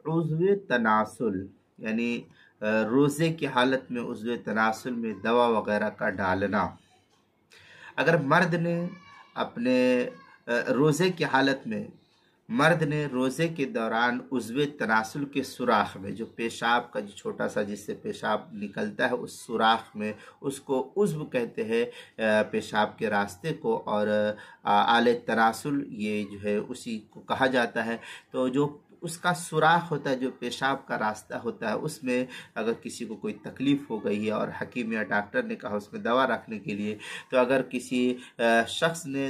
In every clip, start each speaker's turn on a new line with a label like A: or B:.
A: عضو تناسل یعنی روزے کی حالت میں عضو تناسل میں دوا وغیرہ کا ڈالنا۔ اگر مرد نے اپنے روزے کی حالت میں روزے کے دوران عضو تناسل کے سوراخ میں، جو پیشاب کا جو چھوٹا سا جس سے پیشاب نکلتا ہے اس سوراخ میں، اس کو عضو کہتے ہیں پیشاب کے راستے کو، اور آلِ تناسل یہ جو ہے اسی کو کہا جاتا ہے۔ تو جو اس کا سوراخ ہوتا ہے، جو پیشاب کا راستہ ہوتا ہے، اس میں اگر کسی کو کوئی تکلیف ہو گئی ہے اور حکیم یا ڈاکٹر نے کہا اس میں دوا رکھنے کے لیے، تو اگر کسی شخص نے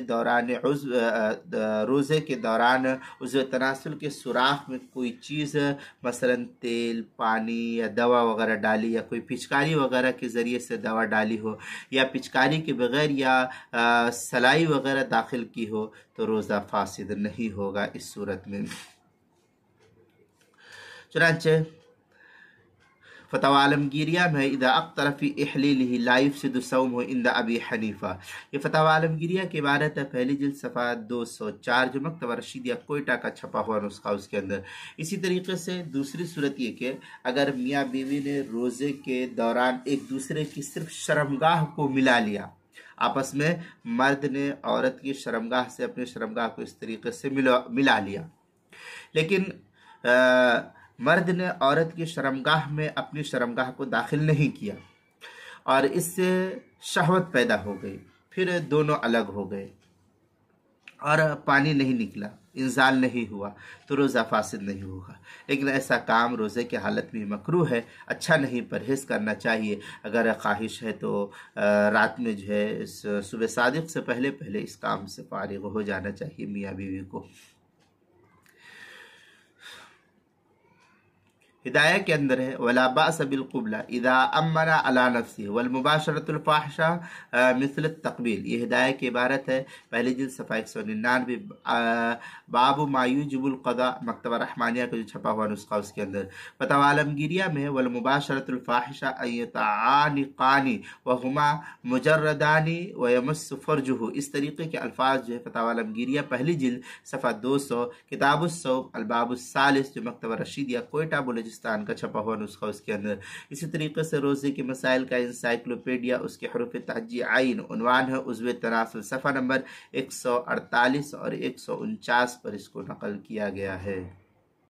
A: روزے کے دوران عضو تناسل کے سوراخ میں کوئی چیز مثلا تیل، پانی یا دوا وغیرہ ڈالی، یا کوئی پچکاری وغیرہ کے ذریعے سے دوا ڈالی ہو، یا پچکاری کے بغیر یا سلائی وغیرہ داخل کی ہو، تو روزہ فاسد نہیں ہوگا اس صورت میں۔ چنانچہ فتاوی عالمگیریہ میں اذا اقتر فی احلیلہ لا یفسد صومہ عند ابی حنیفہ، یہ فتاوی عالمگیریہ کی عبارت ہے، پہلی جلد صفحہ 204، جو مکتبہ رشیدیہ کوئٹہ کا چھپا ہوا نسخہ اس کے اندر۔ اسی طریقے سے دوسری صورت یہ کہ اگر میاں بیوی نے روزے کے دوران ایک دوسرے کی صرف شرمگاہ کو ملا لیا، آپس میں مرد نے عورت کی شرمگاہ سے اپنے شرمگاہ کو اس طریقے سے ملا لیا، لیکن مرد نے عورت کی شرمگاہ میں اپنی شرمگاہ کو داخل نہیں کیا، اور اس سے شہوت پیدا ہو گئی، پھر دونوں الگ ہو گئے اور پانی نہیں نکلا، انزال نہیں ہوا، تو روزہ فاسد نہیں ہوگا۔ لیکن ایسا کام روزے کی حالت میں مکروہ ہے، اچھا نہیں، پرہیز کرنا چاہیے۔ اگر خواہش ہے تو رات میں جو ہے صبح صادق سے پہلے اس کام سے فارغ ہو جانا چاہیے میاں بیوی کو۔ ہدایہ کے اندر ہے ولا باس بالقبلہ اذا امن علی نفسه والمباشرۃ الفاحشہ مثل التقبیل، یہ ہدایہ کی عبارت ہے، پہلی جلد صفحہ 199، باب ما یوجب القضاء، مکتبہ رحمانیہ کا جو چھپا ہوا نسخہ اس کے اندر۔ فتاوی عالمگیریہ میں والمباشرۃ الفاحشہ ان یتعانقان وہما مجردان ویمس فرجہ، اس طریقے کے الفاظ جو ہے فتاوی عالمگیریہ پہلی جلد صفحہ 200، کتاب الصوم الباب الثالث، جو مکتبہ رشیدیہ کوئٹہ بلوچستان کا چھپا ہوا نسخہ اس کے اندر۔ اسی طریقے سے روزے کے مسائل کا انسائکلوپیڈیا، اس کے حروف تہجی عین، عنوان ہے عضو تناسل، صفحہ نمبر 148 اور 149 پر اس کو نقل کیا گیا ہے۔